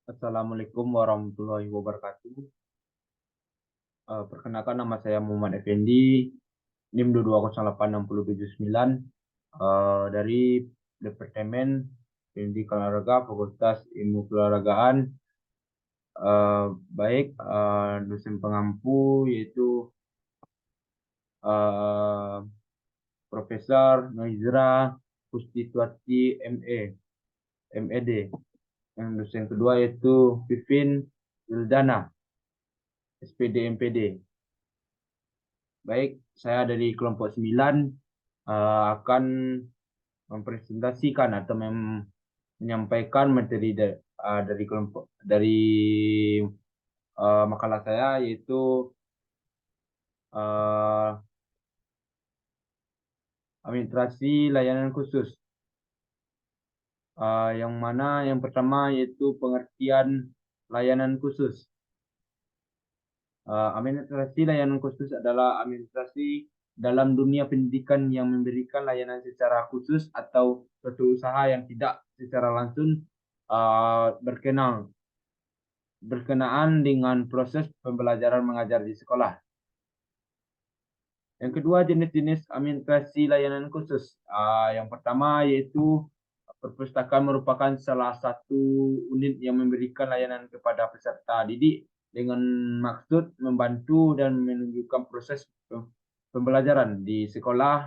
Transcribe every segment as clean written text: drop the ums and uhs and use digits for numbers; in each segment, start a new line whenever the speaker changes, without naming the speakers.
Assalamualaikum warahmatullahi wabarakatuh. Perkenalkan nama saya Muhammad Effendi, NIM 2208679, dari Departemen Pendidikan Olahraga Fakultas Ilmu Keolahragaan. Baik, dosen pengampu yaitu eh, Profesor Noizra Pustituati ME, MED. Yang dosen kedua yaitu Pipin Wildana, SPD MPD. Baik, saya dari kelompok 9 akan mempresentasikan atau menyampaikan materi dari kelompok makalah saya, yaitu uh, administrasi layanan khusus. Yang mana yang pertama yaitu pengertian layanan khusus. Administrasi layanan khusus adalah administrasi dalam dunia pendidikan yang memberikan layanan secara khusus atau suatu usaha yang tidak secara langsung berkenaan dengan proses pembelajaran mengajar di sekolah. Yang kedua, jenis-jenis administrasi layanan khusus. Yang pertama yaitu perpustakaan merupakan salah satu unit yang memberikan layanan kepada peserta didik dengan maksud membantu dan menunjukkan proses pembelajaran di sekolah,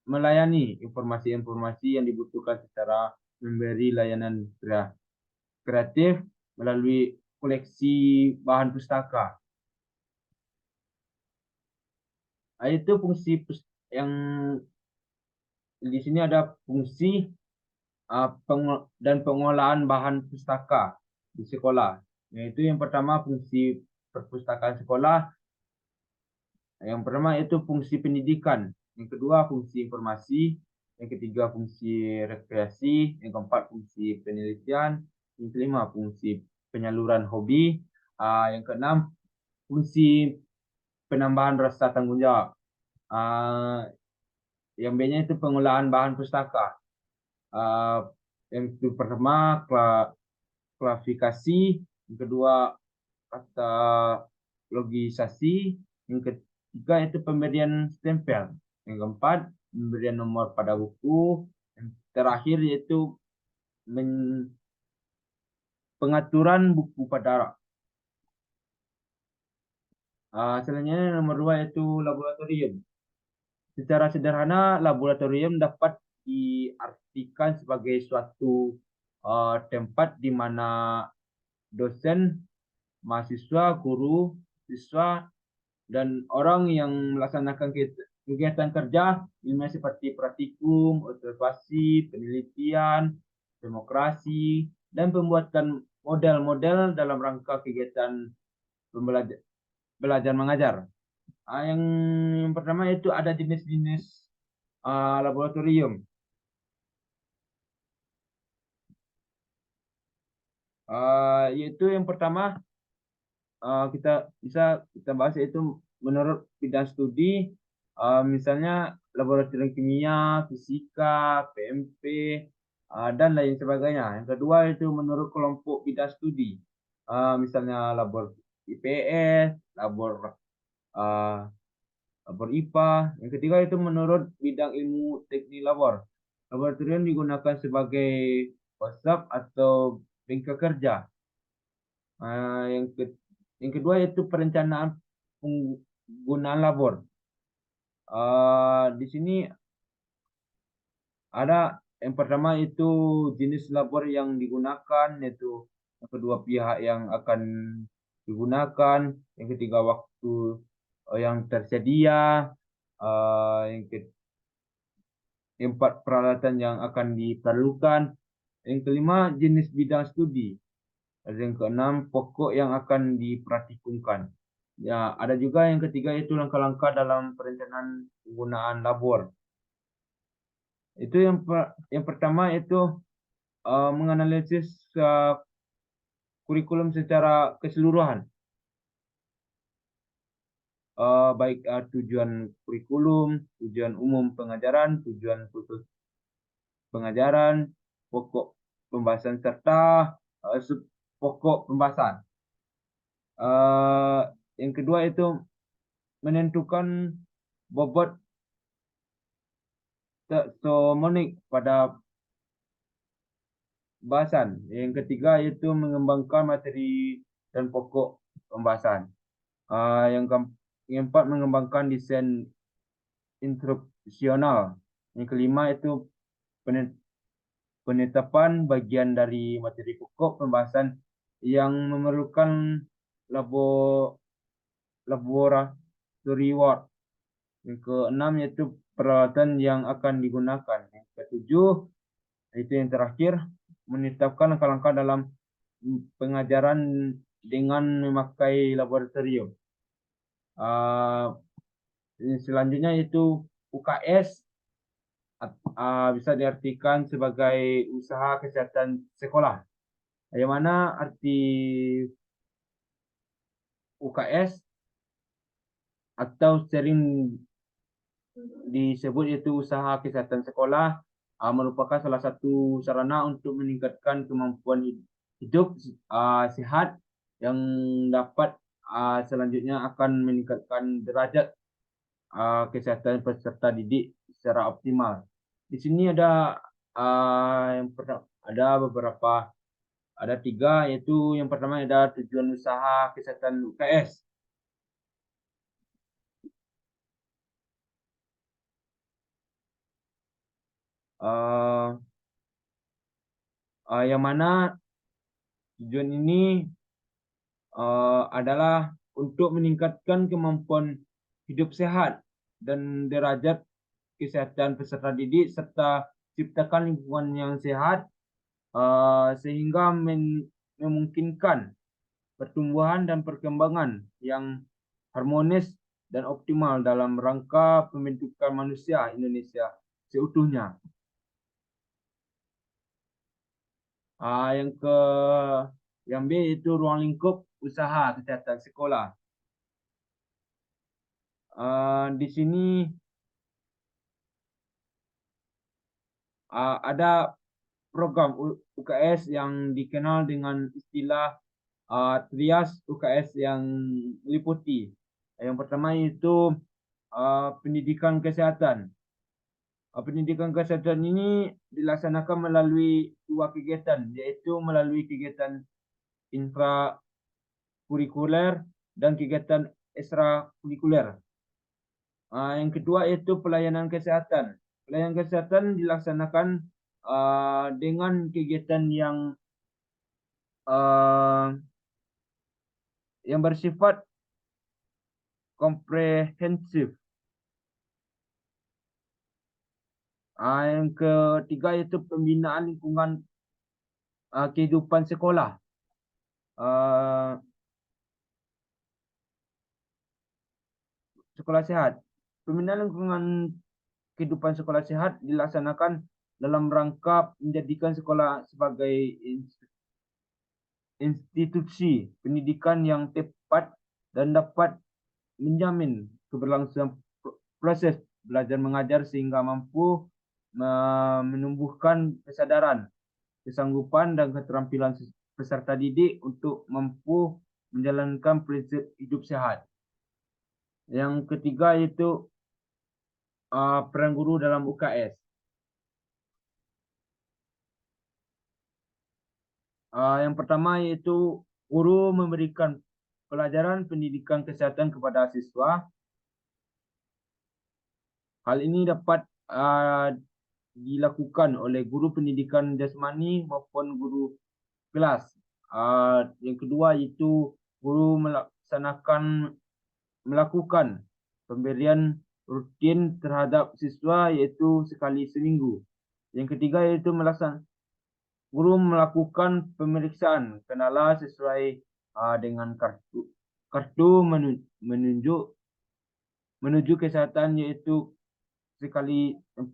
melayani informasi-informasi yang dibutuhkan secara memberi layanan kreatif melalui koleksi bahan pustaka. Itu fungsi yang di sini ada fungsi dan pengolahan bahan pustaka di sekolah. Yaitu yang pertama fungsi perpustakaan sekolah. Yang pertama itu fungsi pendidikan. Yang kedua fungsi informasi. Yang ketiga fungsi rekreasi. Yang keempat fungsi penelitian. Yang kelima fungsi penyaluran hobi. Yang keenam fungsi penambahan rasa tanggung jawab. Yang B-nya itu pengolahan bahan pustaka. Yang pertama klasifikasi, yang kedua katalogisasi, yang ketiga itu pemberian stempel, yang keempat pemberian nomor pada buku, yang terakhir yaitu pengaturan buku pada rak. Selanjutnya nomor 2 yaitu laboratorium. Secara sederhana, laboratorium dapat diartikan sebagai suatu tempat di mana dosen, mahasiswa, guru, siswa, dan orang yang melaksanakan kegiatan kerja ilmiah seperti praktikum, observasi, penelitian, demokrasi, dan pembuatan model-model dalam rangka kegiatan belajar mengajar. Yang pertama itu ada jenis-jenis laboratorium. Yaitu yang pertama kita bahas yaitu menurut bidang studi, misalnya laboratorium kimia, fisika, PMP, dan lain sebagainya. Yang kedua itu menurut kelompok bidang studi, misalnya labor IPS, labor IPA. Yang ketiga itu menurut bidang ilmu teknik labor. Laboratorium digunakan sebagai WhatsApp atau bengkel kerja. Yang kedua itu perencanaan penggunaan labor. Di sini ada yang pertama itu jenis labor yang digunakan, yaitu yang kedua pihak yang akan digunakan, yang ketiga waktu yang tersedia, yang keempat peralatan yang akan diperlukan, yang kelima jenis bidang studi. Yang keenam, pokok yang akan dipraktikumkan. Ya, ada juga yang ketiga itu langkah-langkah dalam perencanaan penggunaan labor. Itu yang pertama itu menganalisis kurikulum secara keseluruhan. Baik tujuan kurikulum, tujuan umum pengajaran, tujuan khusus pengajaran, pokok pembahasan serta pokok pembahasan. Yang kedua itu menentukan bobot taksonomik pada bahasan. Yang ketiga itu mengembangkan materi dan pokok pembahasan. Yang keempat mengembangkan desain instruksional. Yang kelima itu penetapan bagian dari materi pokok pembahasan yang memerlukan laboratori work. Yang keenam yaitu peralatan yang akan digunakan. Yang ketujuh itu yang terakhir menetapkan langkah-langkah dalam pengajaran dengan memakai laboratorium. Selanjutnya itu UKS bisa diartikan sebagai usaha kesehatan sekolah. Yang mana arti UKS atau sering disebut yaitu usaha kesehatan sekolah merupakan salah satu sarana untuk meningkatkan kemampuan hidup sehat yang dapat selanjutnya akan meningkatkan derajat kesehatan peserta didik secara optimal. Di sini ada ada tiga, yaitu yang pertama ada tujuan usaha kesehatan UKS. Yang mana tujuan ini adalah untuk meningkatkan kemampuan hidup sehat dan derajat kesehatan peserta didik serta ciptakan lingkungan yang sehat sehingga memungkinkan pertumbuhan dan perkembangan yang harmonis dan optimal dalam rangka pembentukan manusia Indonesia seutuhnya. Yang B itu ruang lingkup usaha kesehatan sekolah. Di sini ada program UKS yang dikenal dengan istilah trias UKS yang meliputi. Yang pertama itu pendidikan kesehatan. Pendidikan kesehatan ini dilaksanakan melalui dua kegiatan, yaitu melalui kegiatan intrakurikuler dan kegiatan ekstrakurikuler. Yang kedua yaitu pelayanan kesehatan. Pelayanan kesehatan dilaksanakan dengan kegiatan yang bersifat komprehensif. Yang ketiga yaitu pembinaan lingkungan kehidupan sekolah. Sekolah sehat. Pembinaan lingkungan kehidupan sekolah sehat dilaksanakan dalam rangka menjadikan sekolah sebagai institusi pendidikan yang tepat dan dapat menjamin keberlangsungan proses belajar mengajar sehingga mampu menumbuhkan kesadaran, kesanggupan dan keterampilan peserta didik untuk mampu menjalankan prinsip hidup sehat. Yang ketiga yaitu peran guru dalam UKS. Yang pertama yaitu guru memberikan pelajaran pendidikan kesehatan kepada siswa. Hal ini dapat dilakukan oleh guru pendidikan jasmani maupun guru kelas. Yang kedua yaitu guru melakukan pemberian rutin terhadap siswa yaitu sekali seminggu. Yang ketiga yaitu guru melakukan pemeriksaan kendala sesuai dengan kartu menuju kesehatan yaitu sekali 4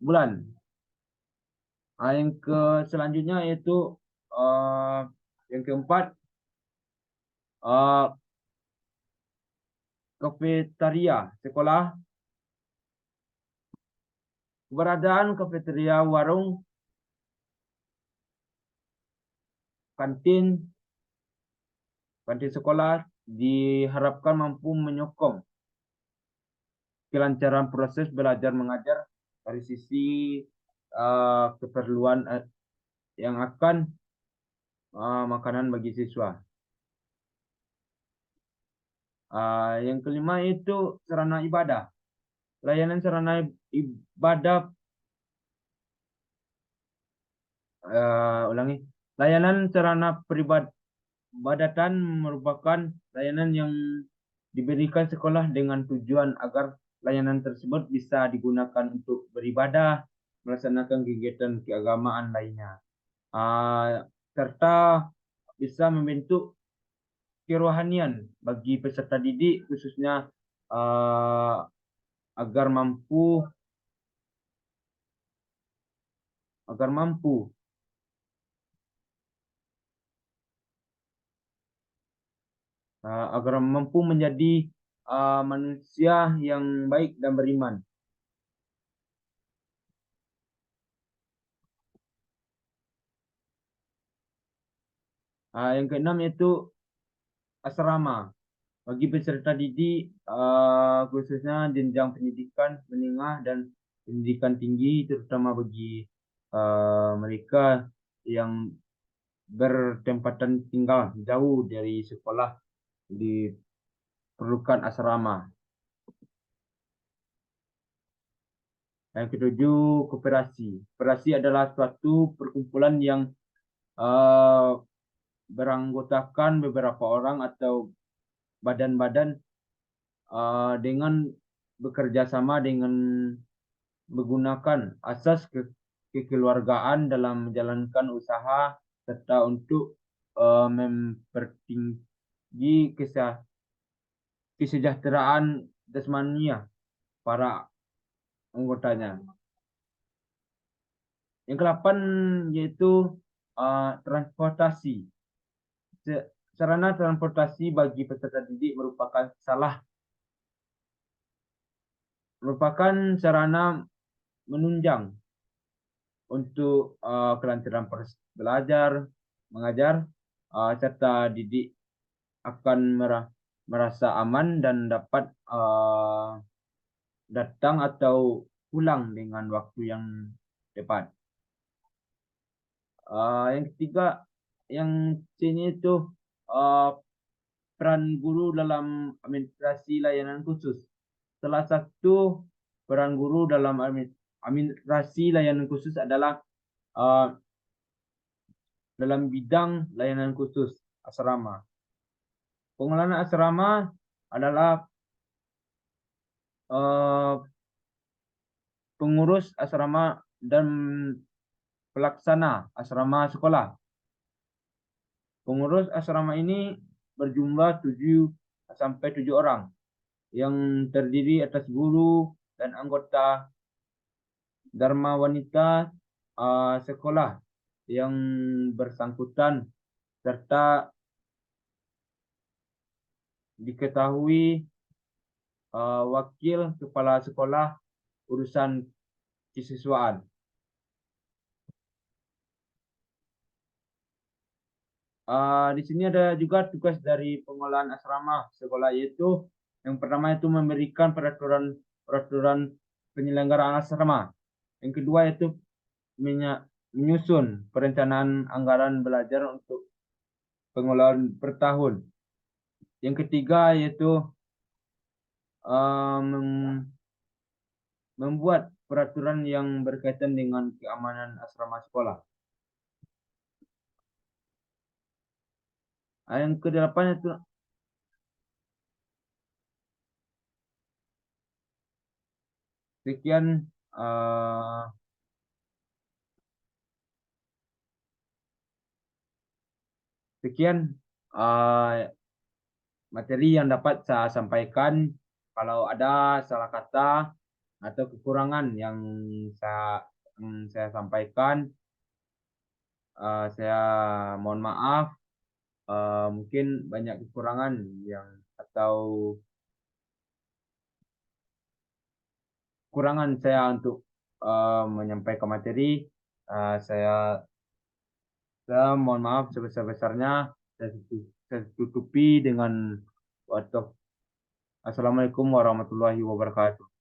bulan. Selanjutnya yaitu yang keempat kafetaria sekolah. Keberadaan kafetaria warung kantin sekolah diharapkan mampu menyokong kelancaran proses belajar mengajar dari sisi keperluan yang akan makanan bagi siswa. Yang kelima itu sarana ibadah. Layanan sarana ibadah, layanan sarana peribadatan merupakan layanan yang diberikan sekolah dengan tujuan agar layanan tersebut bisa digunakan untuk beribadah, melaksanakan kegiatan keagamaan lainnya, serta bisa membentuk kerohanian bagi peserta didik, khususnya agar mampu menjadi manusia yang baik dan beriman. Yang keenam yaitu asrama. Bagi peserta didik, khususnya jenjang pendidikan menengah dan pendidikan tinggi, terutama bagi mereka yang bertempatan tinggal jauh dari sekolah, diperlukan asrama. Yang ketujuh, koperasi. Koperasi adalah suatu perkumpulan yang beranggotakan beberapa orang atau badan-badan dengan bekerja sama dengan menggunakan asas kekeluargaan dalam menjalankan usaha serta untuk mempertinggi kesejahteraan jasmania para anggotanya. Yang ke-8 yaitu transportasi. Sarana transportasi bagi peserta didik merupakan sarana menunjang untuk kelancaran belajar mengajar, serta didik akan merasa aman dan dapat datang atau pulang dengan waktu yang tepat. Yang ketiga, yang C-nya itu peran guru dalam administrasi layanan khusus. Salah satu peran guru dalam administrasi layanan khusus adalah dalam bidang layanan khusus asrama. Pengelolaan asrama adalah pengurus asrama dan pelaksana asrama sekolah. Pengurus asrama ini berjumlah 7 sampai 7 orang yang terdiri atas guru dan anggota dharma wanita sekolah yang bersangkutan, serta diketahui wakil kepala sekolah urusan kesiswaan. Di sini ada juga tugas dari pengelolaan asrama sekolah, yaitu yang pertama itu memberikan peraturan penyelenggaraan asrama. Yang kedua itu menyusun perencanaan anggaran belajar untuk pengelolaan per tahun. Yang ketiga yaitu membuat peraturan yang berkaitan dengan keamanan asrama sekolah. Yang kedelapan itu sekian materi yang dapat saya sampaikan. Kalau ada salah kata atau kekurangan yang saya sampaikan, saya mohon maaf. Mungkin banyak kekurangan atau kurangan saya untuk menyampaikan materi. Saya Saya mohon maaf sebesar-besarnya. Saya tutupi dengan watak. Assalamualaikum warahmatullahi wabarakatuh.